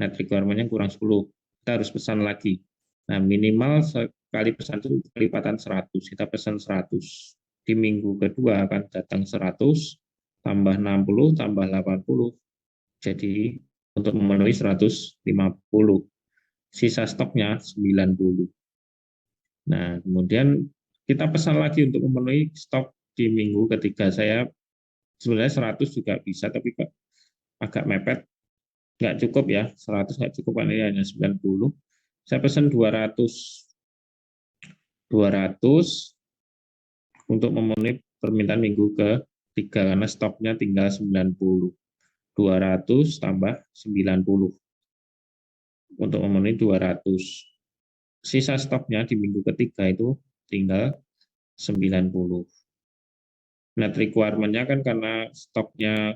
net requirement-nya kurang 10. Kita harus pesan lagi. Nah, minimal sekali pesan itu kelipatan 100. Kita pesan 100. Di minggu kedua akan datang 100, tambah 60, tambah 80. Jadi untuk memenuhi 150. Sisa stoknya 90. Nah, kemudian kita pesan lagi untuk memenuhi stok di minggu ketiga. Saya sebenarnya 100 juga bisa, tapi agak mepet. Nggak cukup ya, 100 nggak cukup, ini hanya 90. Saya pesan 200 untuk memenuhi permintaan minggu ketiga, karena stoknya tinggal 90. 200 tambah 90 untuk memenuhi 200. Sisa stoknya di minggu ketiga itu tinggal 90. Net requirement-nya kan karena stoknya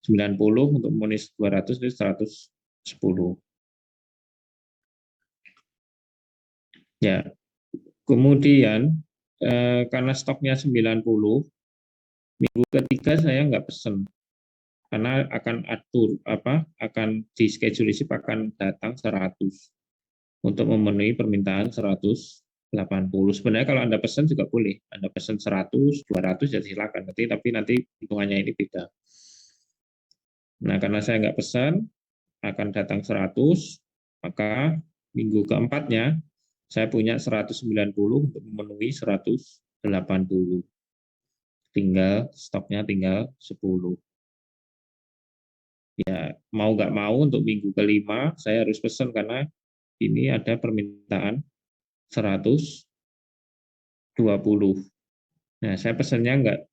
90 untuk memenuhi 200 itu 110. Ya, kemudian karena stoknya 90, minggu ketiga saya nggak pesen karena akan akan di schedule ship akan datang 100 untuk memenuhi permintaan 180. Sebenarnya kalau Anda pesan juga boleh. Anda pesan 100, 200 ya silakan. Tapi nanti hitungannya ini beda. Nah, karena saya nggak pesan, akan datang 100, maka minggu keempatnya saya punya 190 untuk memenuhi 180. Stoknya tinggal 10. Ya, mau nggak mau untuk minggu kelima saya harus pesan karena ini ada permintaan 120. Nah, saya pesannya nggak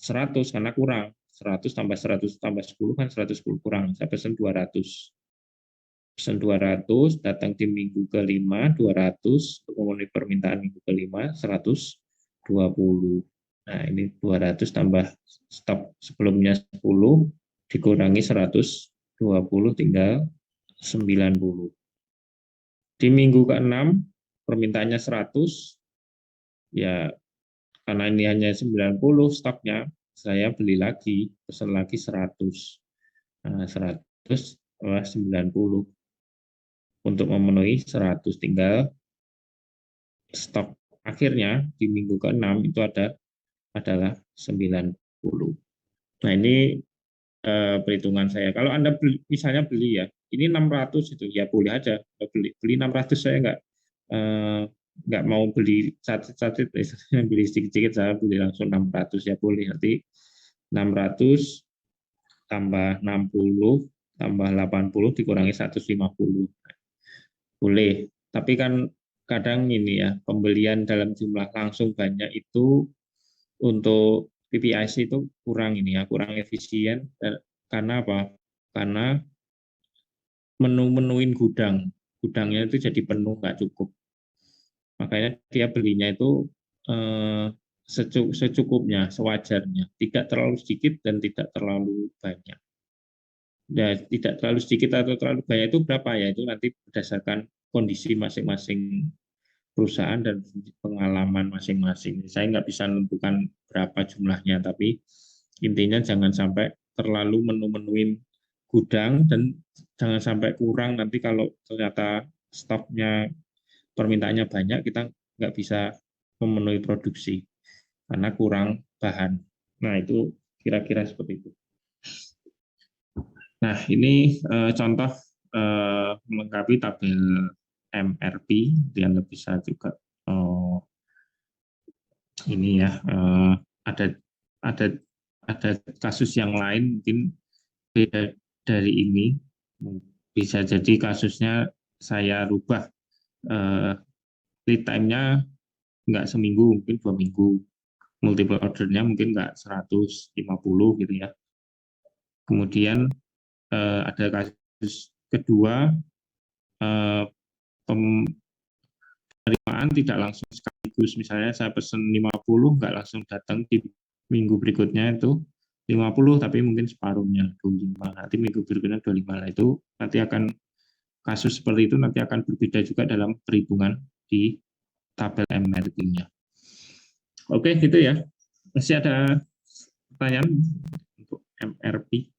100 karena kurang. 100 tambah 100 tambah 10 kan 110 kurang. Saya pesan 200. Pesan 200, datang di minggu kelima 200, untuk memenuhi permintaan minggu kelima 120. Nah, ini 200 tambah stok sebelumnya 10 dikurangi 120 tinggal 90. Di minggu ke-6 permintaannya 100, ya karena ini hanya 90 stoknya, saya beli lagi, pesan lagi 100. Nah, 100 tambah 90. Untuk memenuhi 100, tinggal stok akhirnya di minggu ke-6 itu adalah 90. Nah, ini perhitungan saya. Kalau Anda misalnya beli ya, ini 600 itu ya boleh aja beli 600. Saya nggak mau beli satu-satu, beli sedikit-sedikit, saya beli langsung 600 ya boleh. Nanti 600 tambah 60 tambah 80 dikurangi 150. Boleh. Tapi kan kadang ini ya, pembelian dalam jumlah langsung banyak itu untuk PPIC itu kurang ini ya, kurang efisien. Karena apa? Karena menu-menuin gudangnya itu jadi penuh, nggak cukup. Makanya dia belinya itu secukupnya, sewajarnya, tidak terlalu sedikit dan tidak terlalu banyak. Ya, tidak terlalu sedikit atau terlalu banyak itu berapa ya, itu nanti berdasarkan kondisi masing-masing perusahaan dan pengalaman masing-masing. Saya nggak bisa menentukan berapa jumlahnya, tapi intinya jangan sampai terlalu menu-menuin gudang dan jangan sampai kurang. Nanti kalau ternyata stoknya permintaannya banyak, kita nggak bisa memenuhi produksi karena kurang bahan. Nah, itu kira-kira seperti itu. Nah, ini contoh melengkapi tabel MRP, yang bisa juga ini ya, ada ada kasus yang lain mungkin beda dari ini. Bisa jadi kasusnya saya rubah lead time-nya nggak seminggu, mungkin 2 minggu. Multiple order-nya mungkin nggak 150 gitu ya. Kemudian ada kasus kedua, penerimaan tidak langsung sekaligus. Misalnya saya pesan 50, nggak langsung datang di minggu berikutnya itu 50, tapi mungkin separuhnya 25. Nanti minggu berikutnya 25. Nah, itu nanti akan kasus seperti itu nanti akan berbeda juga dalam perhitungan di tabel MRP-nya. Oke, gitu ya. Masih ada pertanyaan untuk MRP?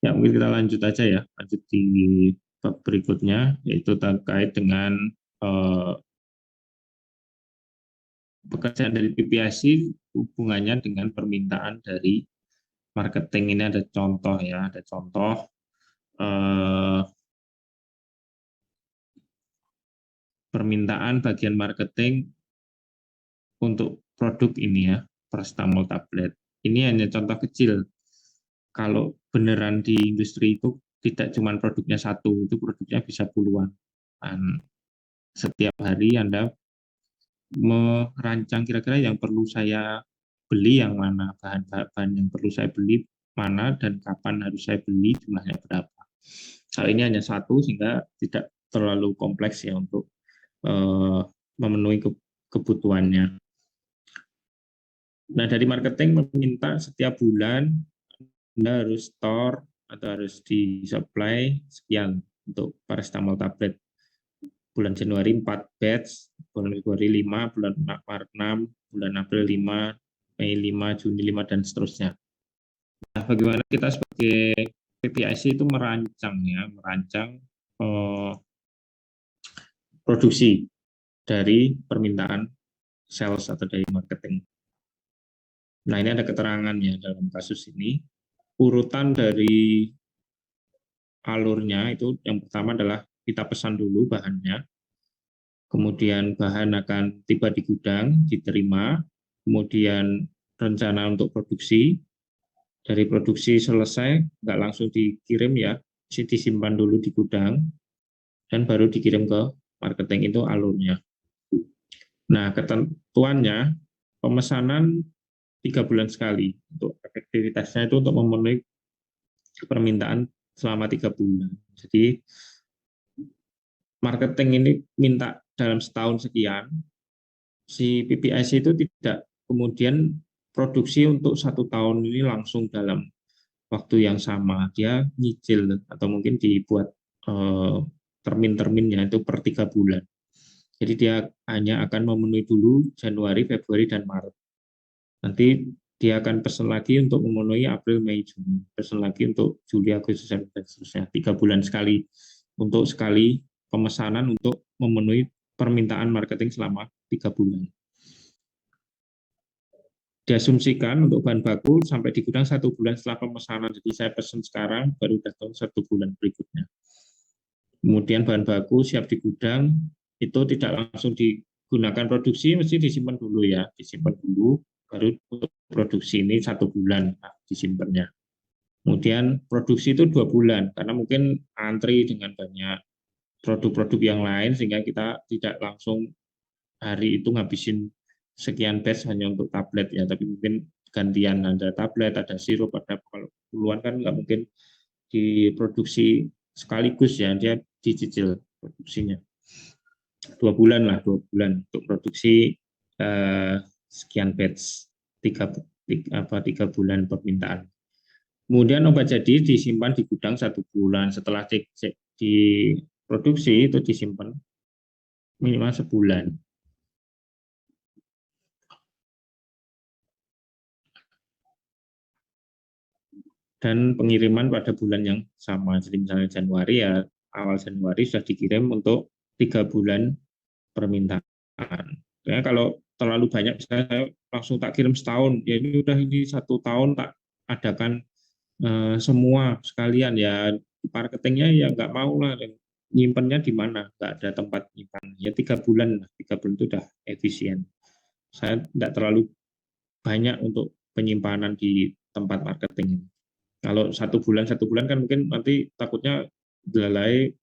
Ya, mungkin kita lanjut aja ya, lanjut di bab berikutnya, yaitu terkait dengan eh, pekerjaan dari PPIC hubungannya dengan permintaan dari marketing. Ini ada contoh ya, ada contoh eh, permintaan bagian marketing untuk produk ini ya, paracetamol tablet. Ini hanya contoh kecil. Kalau beneran di industri itu tidak cuma produknya satu, itu produknya bisa puluhan. Dan setiap hari Anda merancang kira-kira yang perlu saya beli yang mana, bahan-bahan yang perlu saya beli mana, dan kapan harus saya beli, jumlahnya berapa. Hal ini hanya satu sehingga tidak terlalu kompleks ya untuk memenuhi kebutuhannya. Nah, dari marketing meminta setiap bulan Anda harus store atau harus disupply sekian untuk paracetamol tablet. Bulan Januari 4 batch, bulan Februari 5, bulan Maret 6, bulan April 5, Mei 5, Juni 5, dan seterusnya. Nah, bagaimana kita sebagai PPIC itu merancang ya, merancang eh, produksi dari permintaan sales atau dari marketing. Nah, ini ada keterangannya dalam kasus ini. Urutan dari alurnya itu yang pertama adalah kita pesan dulu bahannya, kemudian bahan akan tiba di gudang, diterima, kemudian rencana untuk produksi, dari produksi selesai, nggak langsung dikirim ya, disimpan dulu di gudang, dan baru dikirim ke marketing, itu alurnya. Nah, ketentuannya, pemesanan 3 bulan sekali, untuk efektivitasnya itu untuk memenuhi permintaan selama 3 bulan. Jadi, marketing ini minta dalam setahun sekian, si PPIC itu tidak kemudian produksi untuk 1 tahun ini langsung dalam waktu yang sama. Dia nyicil atau mungkin dibuat termin-terminnya itu per 3 bulan. Jadi dia hanya akan memenuhi dulu Januari, Februari, dan Maret. Nanti dia akan pesan lagi untuk memenuhi April, Mei, Juni. Pesan lagi untuk Juli, Agustus, dan seterusnya. 3 bulan sekali untuk sekali pemesanan untuk memenuhi permintaan marketing selama 3 bulan. Diasumsikan untuk bahan baku sampai di gudang 1 bulan setelah pemesanan. Jadi saya pesan sekarang baru datang 1 bulan berikutnya. Kemudian bahan baku siap di gudang, itu tidak langsung digunakan produksi, mesti disimpan dulu ya, disimpan dulu, baru untuk produksi ini 1 bulan disimpannya. Kemudian produksi itu 2 bulan, karena mungkin antri dengan banyak produk-produk yang lain, sehingga kita tidak langsung hari itu ngabisin sekian batch hanya untuk tablet ya, tapi mungkin gantian, ada tablet, ada sirup, ada kalau puluhan kan nggak mungkin diproduksi sekaligus ya, dia dicicil produksinya. 2 bulan lah, 2 bulan untuk produksi sekian batch, 3 bulan permintaan. Kemudian obat jadi disimpan di gudang 1 bulan. Setelah diproduksi itu disimpan minimal sebulan. Dan pengiriman pada bulan yang sama. Jadi misalnya Januari ya, awal Januari sudah dikirim untuk 3 bulan permintaan. Ya, kalau terlalu banyak, misalnya saya langsung tak kirim setahun, ya ini udah ini 1 tahun tak adakan semua sekalian ya, marketingnya ya nggak mau lah, nyimpennya di mana, nggak ada tempat nyimpan. Ya 3 bulan, 3 bulan itu udah efisien. Saya tidak terlalu banyak untuk penyimpanan di tempat marketing. Kalau 1 bulan kan mungkin nanti takutnya belalai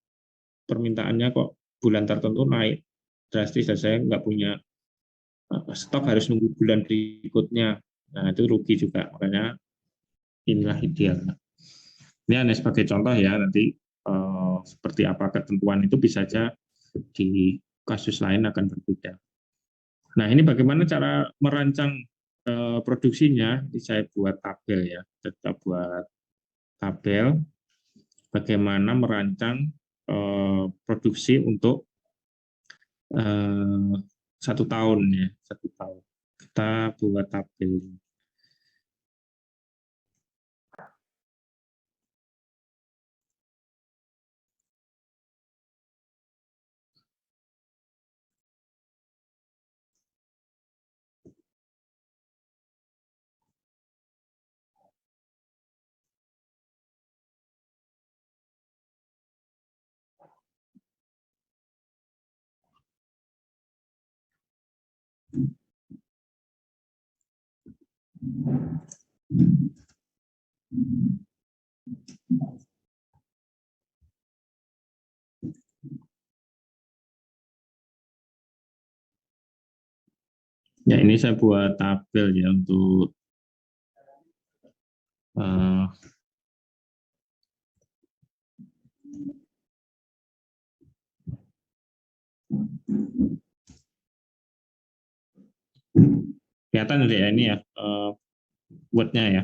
permintaannya kok bulan tertentu naik drastis dan saya nggak punya stok, harus nunggu bulan berikutnya. Nah, itu rugi juga. Makanya inilah ideal. Ini hanya sebagai contoh ya, nanti seperti apa ketentuan itu bisa saja di kasus lain akan berbeda. Nah, ini bagaimana cara merancang produksinya? Ini saya buat tabel ya, tetap buat tabel bagaimana merancang produksi untuk 1 tahun ya, 1 tahun. Kita buat tabel. Ya, ini saya buat tabel ya untuk uh, kelihatan ya ini ya word-nya ya.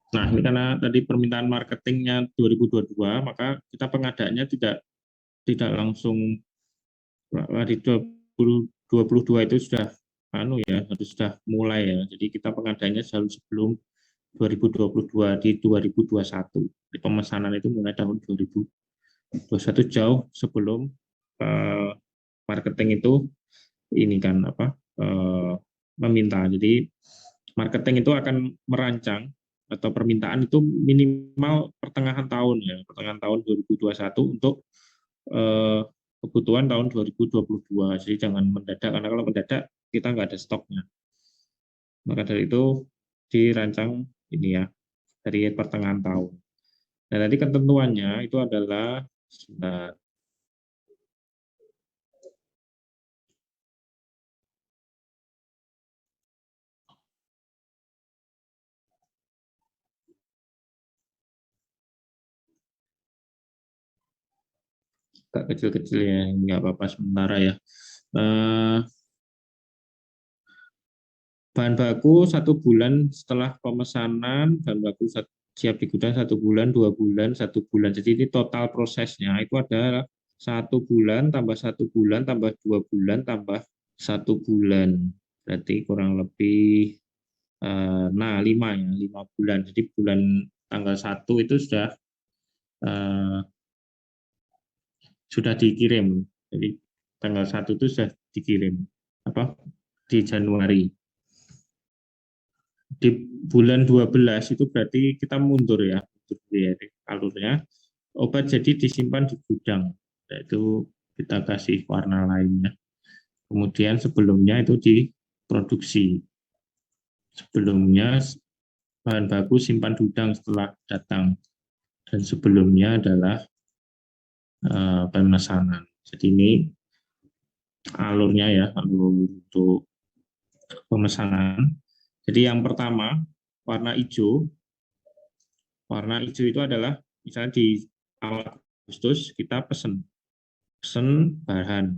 Nah, ini karena tadi permintaan marketingnya 2022, maka kita pengadaannya tidak langsung di 2022 itu sudah harus sudah mulai ya. Jadi kita pengadaannya selalu sebelum 2022 di 2021. Di pemesanan itu mulai tahun 2021 jauh sebelum marketing itu ini kan meminta. Jadi marketing itu akan merancang atau permintaan itu minimal pertengahan tahun ya, pertengahan tahun 2021 untuk kebutuhan tahun 2022. Jadi jangan mendadak, karena kalau mendadak kita nggak ada stoknya. Maka dari itu dirancang ini ya dari pertengahan tahun. Dan nanti ketentuannya itu adalah sebentar, agak kecil-kecil ya, nggak apa-apa sementara ya. Bahan baku 1 bulan setelah pemesanan, bahan baku siap di gudang 1 bulan, 2 bulan, 1 bulan. Jadi ini total prosesnya itu adalah 1 bulan tambah 1 bulan tambah 2 bulan tambah 1 bulan. Berarti kurang lebih 5 bulan. Jadi bulan tanggal 1 itu eh, sudah dikirim. Jadi tanggal 1 itu sudah dikirim apa di Januari. Di bulan 12 itu berarti kita mundur ya, alurnya. Obat jadi disimpan di gudang, yaitu kita kasih warna lainnya. Kemudian sebelumnya itu diproduksi. Sebelumnya bahan baku simpan gudang setelah datang, dan sebelumnya adalah pemesanan. Jadi ini alurnya ya, alur untuk pemesanan. Jadi yang pertama warna hijau. Warna hijau itu adalah misalnya di awal Agustus kita pesen bahan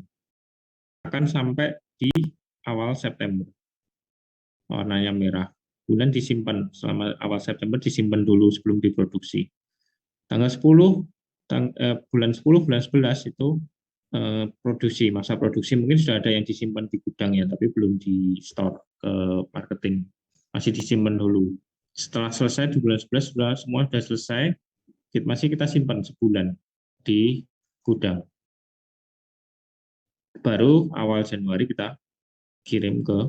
akan sampai di awal September. Warnanya merah. Kemudian disimpan selama awal September, disimpan dulu sebelum diproduksi. Tanggal 10 bulan 10 bulan 11 itu produksi, masa produksi mungkin sudah ada yang disimpan di gudang ya, tapi belum di store ke marketing, masih disimpan dulu. Setelah selesai di bulan 11 semua sudah selesai, masih kita simpan sebulan di gudang. Baru awal Januari kita kirim ke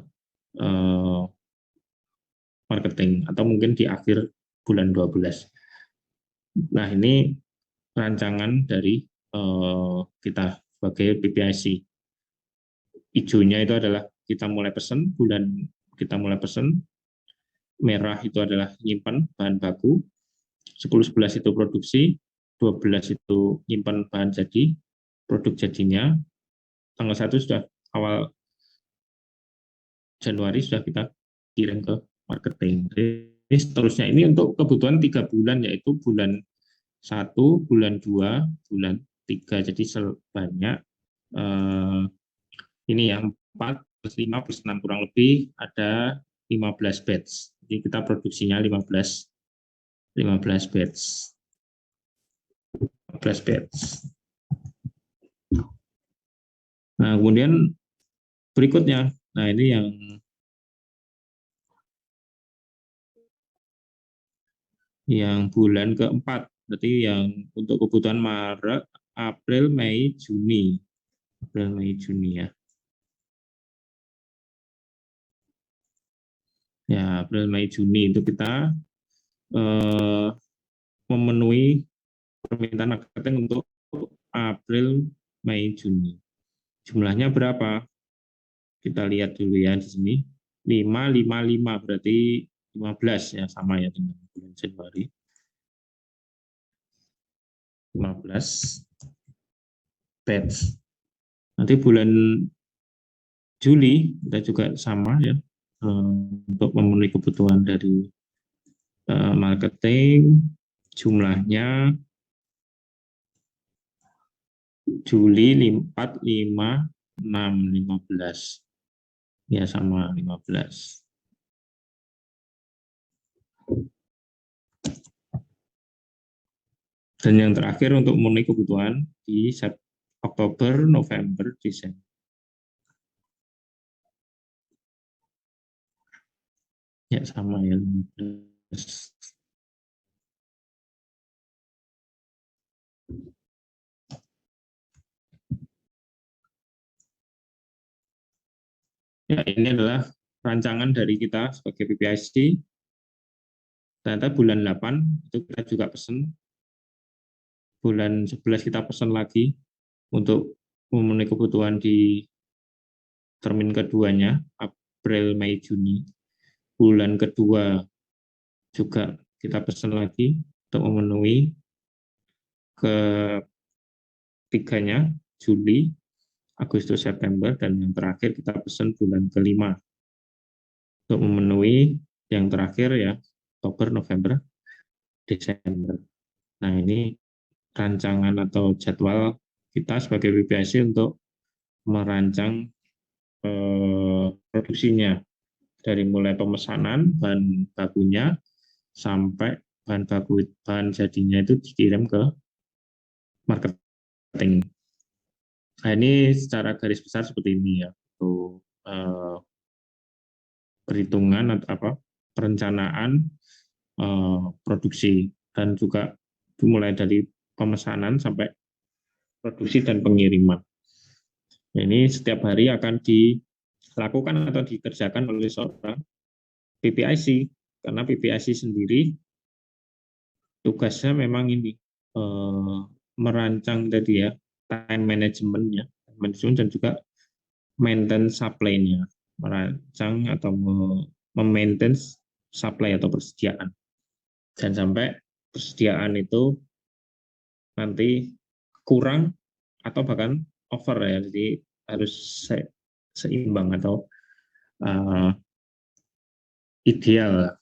marketing atau mungkin di akhir bulan 12. Nah, ini rancangan dari kita sebagai PPIC. Hijaunya itu adalah kita mulai pesen, merah itu adalah nyimpan bahan baku, 10-11 itu produksi, 12 itu nyimpan bahan jadi, produk jadinya, tanggal 1 sudah awal Januari sudah kita kirim ke marketing. Jadi seterusnya ini untuk kebutuhan 3 bulan, yaitu bulan 1, bulan 2, bulan 3. Jadi sebanyak ini yang 4 plus 5 plus 6 kurang lebih ada 15 batch. Jadi kita produksinya 15 15 batch. 15 batch. Nah, kemudian berikutnya, nah ini yang bulan keempat, berarti yang untuk kebutuhan Maret, April, Mei, Juni. April, Mei, Juni ya. Ya, April, Mei, Juni itu kita memenuhi permintaan marketing untuk April, Mei, Juni. Jumlahnya berapa? Kita lihat dulu ya di sini. 555 berarti 15 ya, sama ya dengan bulan Januari. 15 batch. Nanti bulan Juli kita juga sama ya, untuk memenuhi kebutuhan dari marketing. Jumlahnya Juli 4, 5, 6, 15. Ya sama 15. Dan yang terakhir untuk memenuhi kebutuhan di Oktober, November, Desember. Ya sama ya 15. Ya, ini adalah rancangan dari kita sebagai PPIC. Ternyata bulan 8 itu kita juga pesan. Bulan 11 kita pesan lagi untuk memenuhi kebutuhan di termin keduanya, April, Mei, Juni. Bulan kedua juga kita pesan lagi untuk memenuhi ketiganya, Juli, Agustus, September, dan yang terakhir kita pesan bulan kelima untuk memenuhi yang terakhir ya, Oktober, November, Desember. Nah, ini rancangan atau jadwal kita sebagai PPIC untuk merancang produksinya, dari mulai pemesanan bahan bakunya sampai bahan jadinya itu dikirim ke marketing. Nah, ini secara garis besar seperti ini ya, untuk perhitungan atau perencanaan produksi, dan juga mulai dari pemesanan sampai produksi dan pengiriman. Ini setiap hari akan dilakukan atau dikerjakan oleh seorang PPIC, karena PPIC sendiri tugasnya memang ini merancang tadi ya, time management-nya, dan juga maintenance supply-nya, merancang atau memaintain supply atau persediaan. Dan sampai persediaan itu nanti kurang atau bahkan over ya, jadi harus seimbang atau ideal.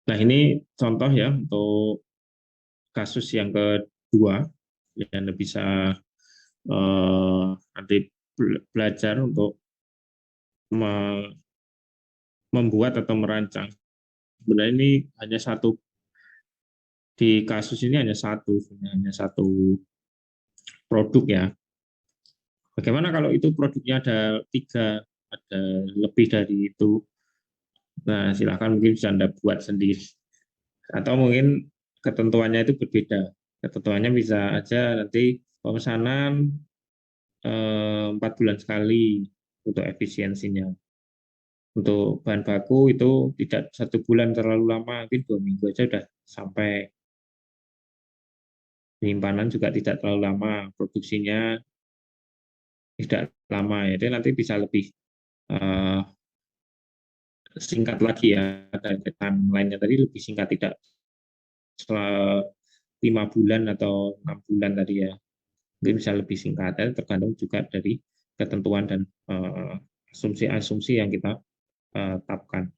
Nah, ini contoh ya untuk kasus yang kedua, yang bisa nanti belajar untuk membuat atau merancang. Sebenarnya ini hanya satu, di kasus ini hanya satu produk ya. Bagaimana kalau itu produknya ada 3, ada lebih dari itu? Nah, silakan mungkin bisa Anda buat sendiri. Atau mungkin ketentuannya itu berbeda. Ketentuannya bisa aja nanti pemesanan 4 bulan sekali untuk efisiensinya. Untuk bahan baku itu tidak 1 bulan terlalu lama, mungkin 2 minggu aja sudah sampai. Penyimpanan juga tidak terlalu lama, produksinya tidak lama ya, jadi nanti bisa lebih singkat lagi ya, dari timeline-nya tadi lebih singkat, tidak 5 bulan atau 6 bulan tadi ya, jadi bisa lebih singkat, dan tergantung juga dari ketentuan dan asumsi-asumsi yang kita tetapkan.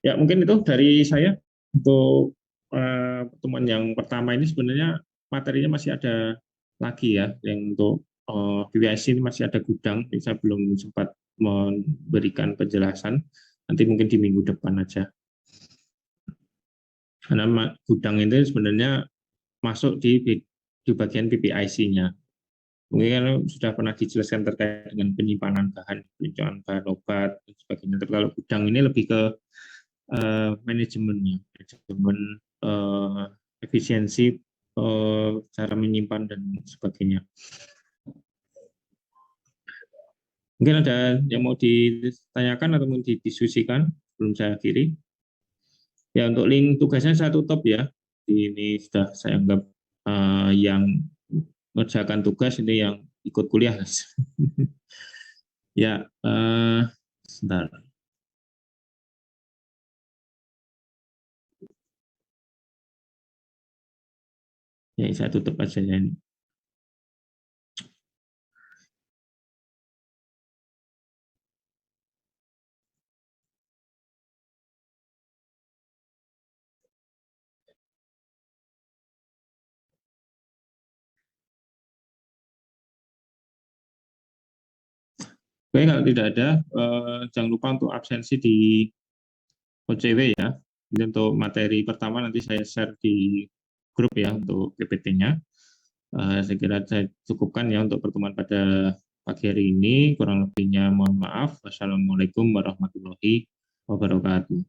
Ya, mungkin itu dari saya untuk pertemuan yang pertama ini. Sebenarnya materinya masih ada lagi ya, yang untuk PPIC ini masih ada gudang, saya belum sempat memberikan penjelasan. Nanti mungkin di minggu depan aja. Karena gudang itu sebenarnya masuk di bagian PPIC-nya. Mungkin kan sudah pernah dijelaskan terkait dengan penyimpanan bahan, penyimpanan bahan obat, dan sebagainya. Tapi kalau gudang ini lebih ke manajemennya, manajemen efisiensi, cara menyimpan dan sebagainya. Mungkin ada yang mau ditanyakan atau mau didiskusikan sebelum saya akhiri. Ya, untuk link tugasnya saya tutup ya. Ini sudah saya anggap yang mengerjakan tugas ini yang ikut kuliah. Ya, sebentar. Ya, saya tutup aja ya ini. Oke, kalau tidak ada, jangan lupa untuk absensi di OCW ya. Ini untuk materi pertama nanti saya share di grup ya untuk PPT-nya. Saya kira saya cukupkan ya untuk pertemuan pada pagi hari ini. Kurang lebihnya mohon maaf. Wassalamualaikum warahmatullahi wabarakatuh.